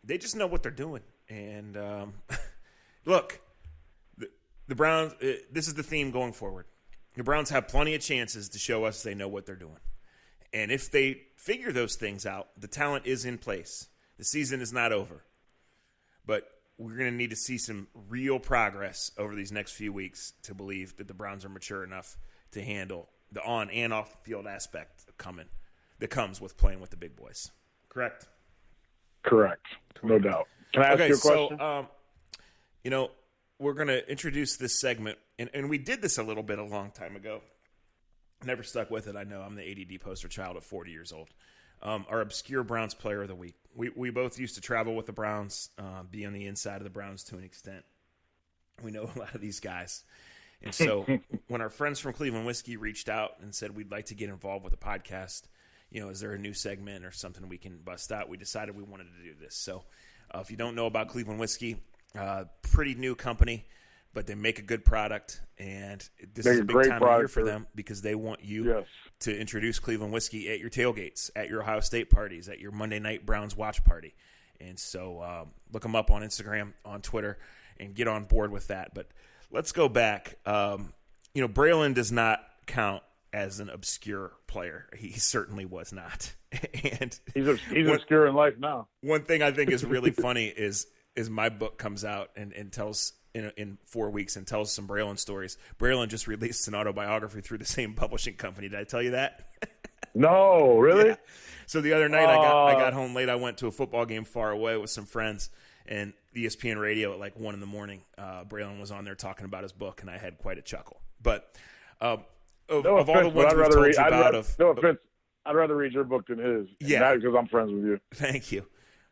They just know what they're doing. And look, the Browns, this is the theme going forward. The Browns have plenty of chances to show us they know what they're doing. And if they figure those things out, the talent is in place. The season is not over. But we're going to need to see some real progress over these next few weeks to believe that the Browns are mature enough to handle the on and off the field aspect that comes with playing with the big boys. Correct? Correct. No doubt. Can I ask you a question? So, we're going to introduce this segment, and we did this a little bit a long time ago. Never stuck with it. I know I'm the ADD poster child at 40 years old. Our obscure Browns player of the week. We both used to travel with the Browns, be on the inside of the Browns to an extent. We know a lot of these guys. And so when our friends from Cleveland Whiskey reached out and said we'd like to get involved with the podcast, is there a new segment or something we can bust out? We decided we wanted to do this. So if you don't know about Cleveland Whiskey, pretty new company, but they make a good product, and this is a big time of year for them because they want you to introduce Cleveland Whiskey at your tailgates, at your Ohio State parties, at your Monday night Browns watch party. And so look them up on Instagram, on Twitter, and get on board with that. But let's go back. Braylon does not count as an obscure player. He certainly was not. And he's obscure in life now. One thing I think is really funny is my book comes out and tells in 4 weeks and tells some Braylon stories. Braylon just released an autobiography through the same publishing company. Did I tell you that? No, really? Yeah. So the other night I got home late. I went to a football game far away with some friends, and ESPN radio at like 1 a.m. Braylon was on there talking about his book, and I had quite a chuckle. But of all the ones we've told you about, no offense, I'd rather read your book than his. Yeah, not because I'm friends with you. Thank you.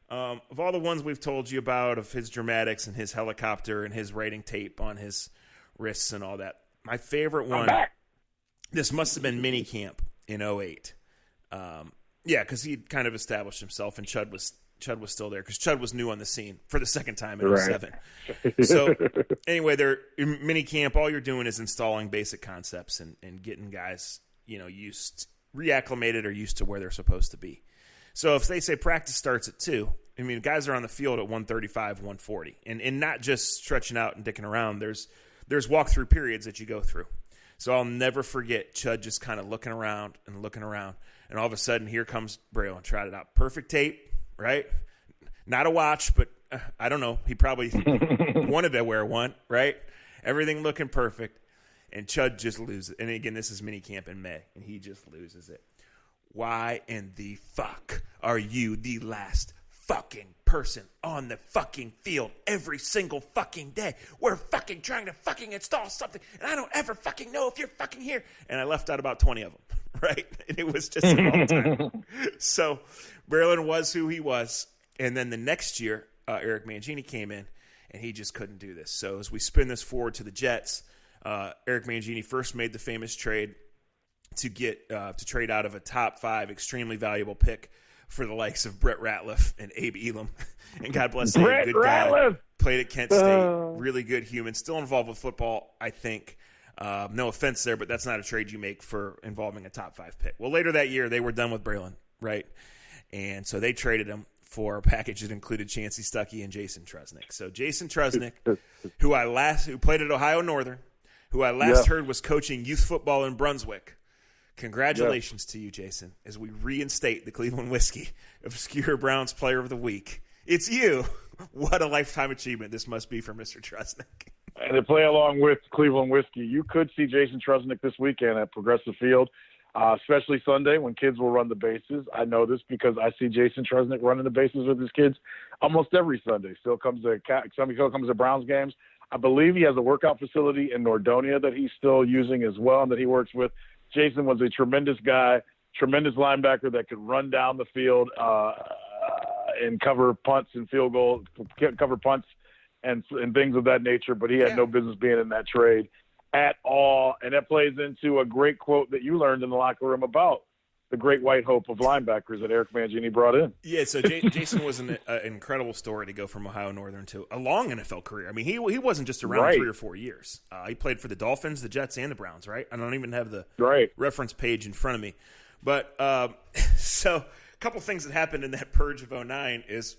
Of all the ones we've told you about, of his dramatics and his helicopter and his writing tape on his wrists and all that, my favorite one, this must have been minicamp in 2008. Because he'd kind of established himself, and Chud was still there because Chud was new on the scene for the second time in 2007. So anyway, they're in minicamp. All you're doing is installing basic concepts and getting guys, reacclimated or used to where they're supposed to be. So if they say practice starts at 2, guys are on the field at 135, 140. And not just stretching out and dicking around. There's walkthrough periods that you go through. So I'll never forget Chud just kind of looking around. And all of a sudden, here comes Braylon, trotted out. Perfect tape, right? Not a watch, but I don't know. He probably wanted to wear one, right? Everything looking perfect. And Chud just loses it. And again, this is minicamp in May, and he just loses it. Why in the fuck are you the last fucking person on the fucking field every single fucking day? We're fucking trying to fucking install something, and I don't ever fucking know if you're fucking here. And I left out about 20 of them, right? And it was just a long time. So Braylon was who he was. And then the next year, Eric Mangini came in, and he just couldn't do this. So as we spin this forward to the Jets, Eric Mangini first made the famous trade to trade out of a top 5 extremely valuable pick for the likes of Brett Ratliff and Abe Elam. And God bless him, good guy. Played at Kent State, really good human, still involved with football, I think. No offense there, but that's not a trade you make for involving a top 5 pick. Well, later that year, they were done with Braylon, right? And so they traded him for a package that included Chancey Stuckey and Jason Trusnick. So Jason Trusnick, who played at Ohio Northern, who I last heard was coaching youth football in Brunswick. Congratulations to you, Jason, as we reinstate the Cleveland Whiskey Obscure Browns Player of the Week. It's you. What a lifetime achievement this must be for Mr. Trusnick. And to play along with Cleveland Whiskey, you could see Jason Trusnick this weekend at Progressive Field, especially Sunday when kids will run the bases. I know this because I see Jason Trusnick running the bases with his kids almost every Sunday. Still comes to Browns games. I believe he has a workout facility in Nordonia that he's still using as well and that he works with. Jason was a tremendous guy, tremendous linebacker that could run down the field and cover punts and field goals, cover punts and things of that nature. But he had no business being in that trade at all. And that plays into a great quote that you learned in the locker room about the great white hope of linebackers that Eric Mangini brought in. Yeah, so Jason was an incredible story to go from Ohio Northern to a long NFL career. I mean, he wasn't just around 3 or 4 years. He played for the Dolphins, the Jets, and the Browns, right? I don't even have the reference page in front of me. But so couple things that happened in that purge of 09 is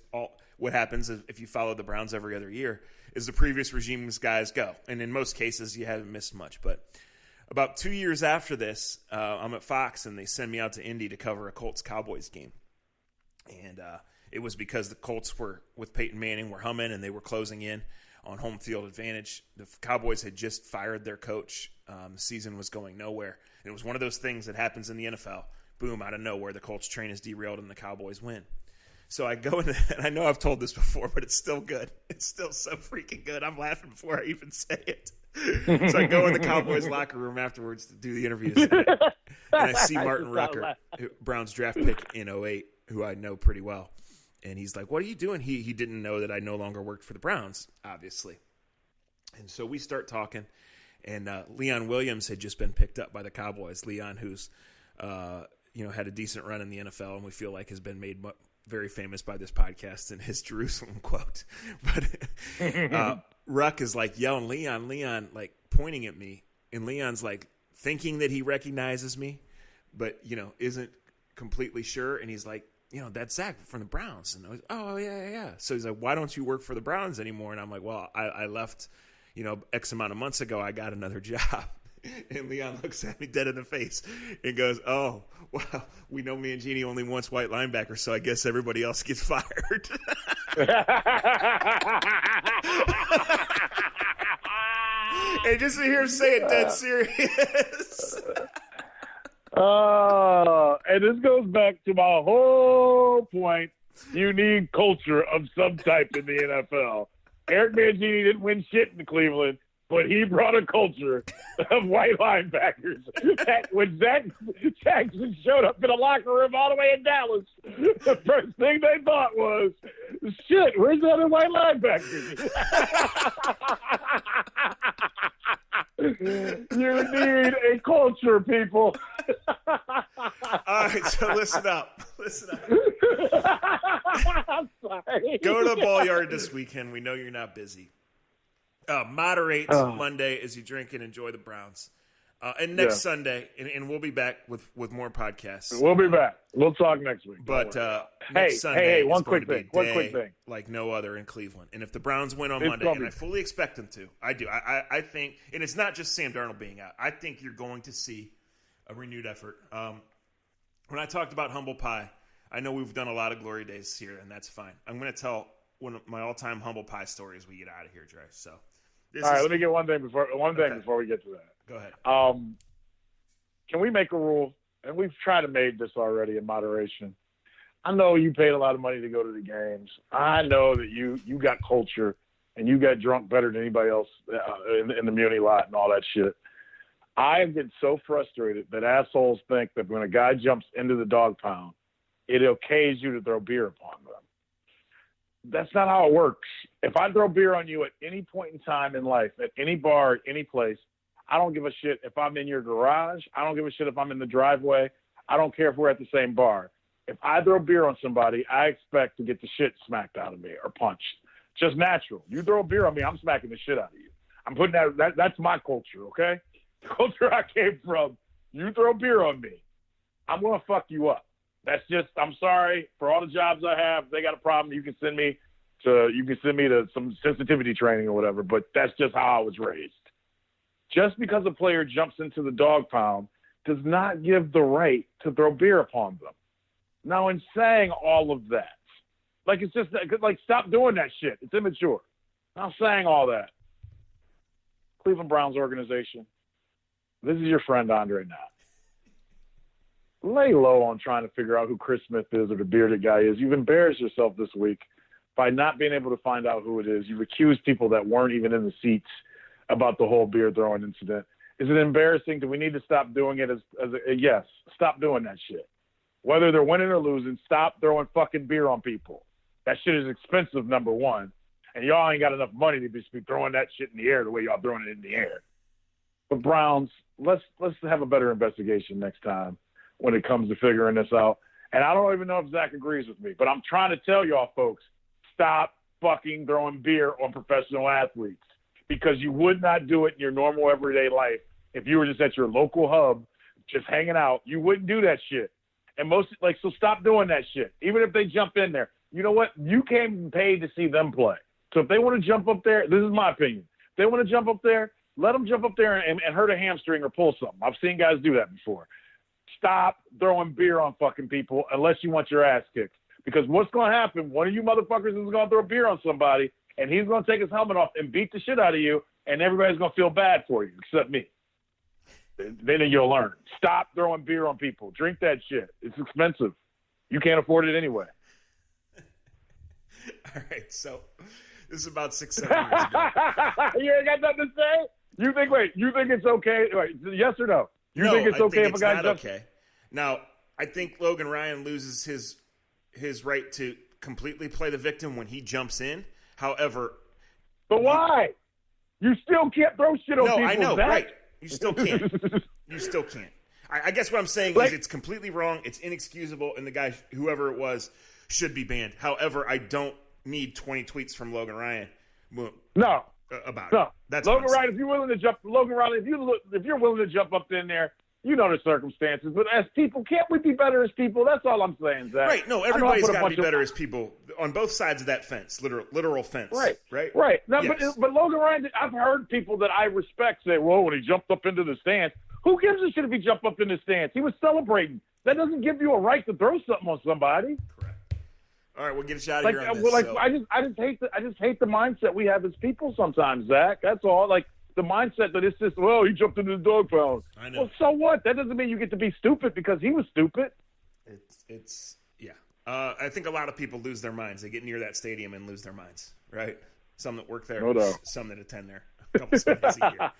what happens if you follow the Browns every other year is the previous regime's guys go. And in most cases, you haven't missed much. But about 2 years after this, I'm at Fox, and they send me out to Indy to cover a Colts-Cowboys game. And it was because the Colts were, with Peyton Manning, were humming, and they were closing in on home field advantage. The Cowboys had just fired their coach. The season was going nowhere. And it was one of those things that happens in the NFL. Boom, out of nowhere, the Colts train is derailed and the Cowboys win. So I go in, and I know I've told this before, but it's still good. It's still so freaking good. I'm laughing before I even say it. So I go in the Cowboys locker room afterwards to do the interviews. And I see Martin Rucker, Browns draft pick in 08, who I know pretty well. And he's like, what are you doing? He didn't know that I no longer worked for the Browns, obviously. And so we start talking, and Leon Williams had just been picked up by the Cowboys. Leon, who's had a decent run in the NFL, and we feel like has been made very famous by this podcast and his Jerusalem quote. But Ruck is like yelling, Leon, like pointing at me, and Leon's like thinking that he recognizes me, but isn't completely sure. And he's like, that's Zach from the Browns. And I was, oh, yeah. So he's like, why don't you work for the Browns anymore? And I'm like, well, I left, X amount of months ago. I got another job. And Leon looks at me dead in the face and goes, oh, well, we know me and Jeannie only wants white linebackers, so I guess everybody else gets fired. And just to hear him say it dead serious. And this goes back to my whole point. You need culture of some type in the NFL. Eric Mangini didn't win shit in Cleveland, but he brought a culture of white linebackers. When Zach Jackson showed up in the locker room all the way in Dallas, the first thing they thought was, shit, where's the other white linebackers? You need a culture, people. All right, so listen up. I'm sorry. Go to the ball yard this weekend. We know you're not busy. Moderate Monday as you drink and enjoy the Browns. And next Sunday, and we'll be back with more podcasts. We'll be back. We'll talk next week. But next Sunday one is quick going to thing. be a One day quick thing. like no other in Cleveland. And if the Browns win on Monday, and I fully expect them to, I do. I think, and it's not just Sam Darnold being out. I think you're going to see a renewed effort. When I talked about humble pie, I know we've done a lot of glory days here, and that's fine. I'm going to tell one of my all-time humble pie stories we get out of here, Dre. So, let me get one thing before we get to that. Go ahead. Can we make a rule? And we've tried to make this already in moderation. I know you paid a lot of money to go to the games. I know that you got culture and you got drunk better than anybody else in the Muni lot and all that shit. I get so frustrated that assholes think that when a guy jumps into the dog pound, it okays you to throw beer upon them. That's not how it works. If I throw beer on you at any point in time in life, at any bar, at any place, I don't give a shit if I'm in your garage. I don't give a shit if I'm in the driveway. I don't care if we're at the same bar. If I throw beer on somebody, I expect to get the shit smacked out of me or punched. Just natural. You throw beer on me, I'm smacking the shit out of you. I'm putting that's my culture, okay? The culture I came from. You throw beer on me, I'm going to fuck you up. That's just, I'm sorry for all the jobs I have. If they got a problem, you can send me to some sensitivity training or whatever, but that's just how I was raised. Just because a player jumps into the dog pound does not give the right to throw beer upon them. Now, in saying all of that, it's just stop doing that shit. It's immature. I'm saying all that. Cleveland Browns organization, this is your friend Andre Knott. Lay low on trying to figure out who Chris Smith is or the bearded guy is. You've embarrassed yourself this week by not being able to find out who it is. You've accused people that weren't even in the seats about the whole beer throwing incident. Is it embarrassing? Do we need to stop doing it yes, stop doing that shit. Whether they're winning or losing, stop throwing fucking beer on people. That shit is expensive, number one. And y'all ain't got enough money to be throwing that shit in the air the way y'all throwing it in the air. But Browns, let's have a better investigation next time when it comes to figuring this out. And I don't even know if Zach agrees with me, but I'm trying to tell y'all folks, stop fucking throwing beer on professional athletes, because you would not do it in your normal everyday life. If you were just at your local hub, just hanging out, you wouldn't do that shit. And so stop doing that shit. Even if they jump in there, you know what? You came paid to see them play. So if they want to jump up there, this is my opinion. If they want to jump up there, let them jump up there and hurt a hamstring or pull something. I've seen guys do that before. Stop throwing beer on fucking people unless you want your ass kicked. Because what's going to happen, one of you motherfuckers is going to throw beer on somebody, and he's going to take his helmet off and beat the shit out of you, and everybody's going to feel bad for you, except me. Then you'll learn. Stop throwing beer on people. Drink that shit. It's expensive. You can't afford it anyway. All right, so this is about 6-7 years ago. You ain't got nothing to say? You think it's okay? Wait, yes or no? You think it's okay if a guy jumps? Okay. Now, I think Logan Ryan loses his right to completely play the victim when he jumps in. However, but why? You still can't throw shit on people. No, I know, Zach. right? You still can't. You still can't. I guess what I'm saying is it's completely wrong. It's inexcusable, and the guy, whoever it was, should be banned. However, I don't need 20 tweets from Logan Ryan. No. About no. it. That's Logan Ryan. If you're willing to jump, Logan Ryan, if you're willing to jump up in there, you know the circumstances. But as people, can't we be better as people? That's all I'm saying, Zach. Right. No, everybody's got to be better as people on both sides of that fence, literal fence. Right. Right. Right. No, yes. but Logan Ryan, I've heard people that I respect say, "Whoa, when he jumped up into the stands, who gives a shit if he jumped up in the stands? He was celebrating. That doesn't give you a right to throw something on somebody." Correct. All right, we'll get you out of here on this. I just hate the mindset we have as people sometimes, Zach. That's all. Like the mindset that it's just, well, he jumped into the dog pound. I know. Well, so what? That doesn't mean you get to be stupid because he was stupid. It's yeah. I think a lot of people lose their minds. They get near that stadium and lose their minds, right? Some that work there, some that attend there a couple Sundays a year.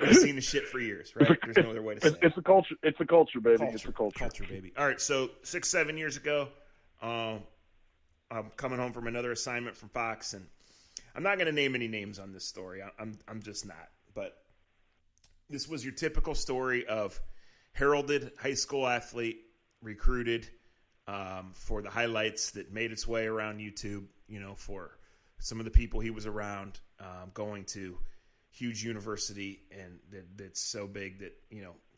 We've seen the shit for years, right? There's no other way to say it. It's a culture. It's a culture, baby. It's a culture. Culture, baby. All right, so 6-7 years ago, I'm coming home from another assignment from Fox, and I'm not going to name any names on this story. I'm just not. But this was your typical story of heralded high school athlete recruited for the highlights that made its way around YouTube. You know, for some of the people he was around, going to huge university, and that's so big that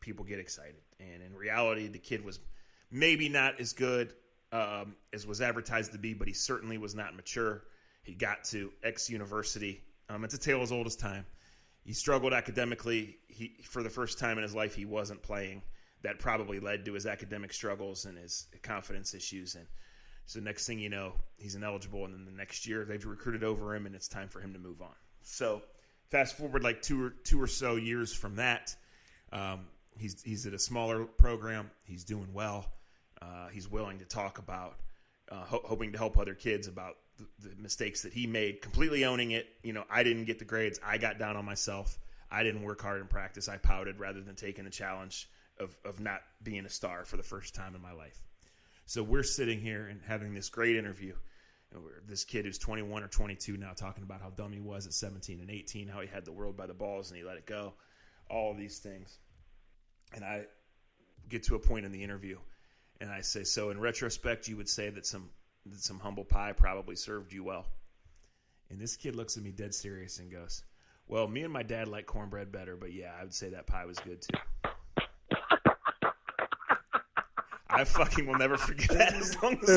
people get excited. And in reality, the kid was maybe not as good as was advertised to be, but he certainly was not mature. He got to X university. It's a tale as old as time. He struggled academically. For the first time in his life, he wasn't playing. That probably led to his academic struggles and his confidence issues. And so next thing you know, he's ineligible. And then the next year, they've recruited over him, and it's time for him to move on. So fast forward like two or so years from that, he's at a smaller program. He's doing well. He's willing to talk about hoping to help other kids about the mistakes that he made, completely owning it. I didn't get the grades. I got down on myself. I didn't work hard in practice. I pouted rather than taking the challenge of not being a star for the first time in my life. So we're sitting here and having this great interview. This kid who's 21 or 22 now talking about how dumb he was at 17 and 18, how he had the world by the balls and he let it go, all of these things. And I get to a point in the interview and I say, so in retrospect, you would say that some humble pie probably served you well. And this kid looks at me dead serious and goes, well, me and my dad like cornbread better, but yeah, I would say that pie was good too. I fucking will never forget that as long as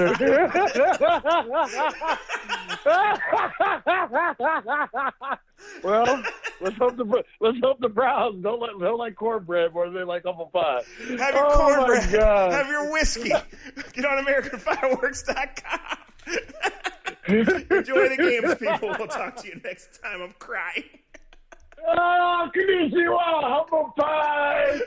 Well, let's hope the Browns don't like cornbread more than they like humble pie. Have your cornbread. Have your whiskey. Get on AmericanFireworks.com. Enjoy the games, people. We'll talk to you next time. I'm crying. Konnichiwa, humble pie.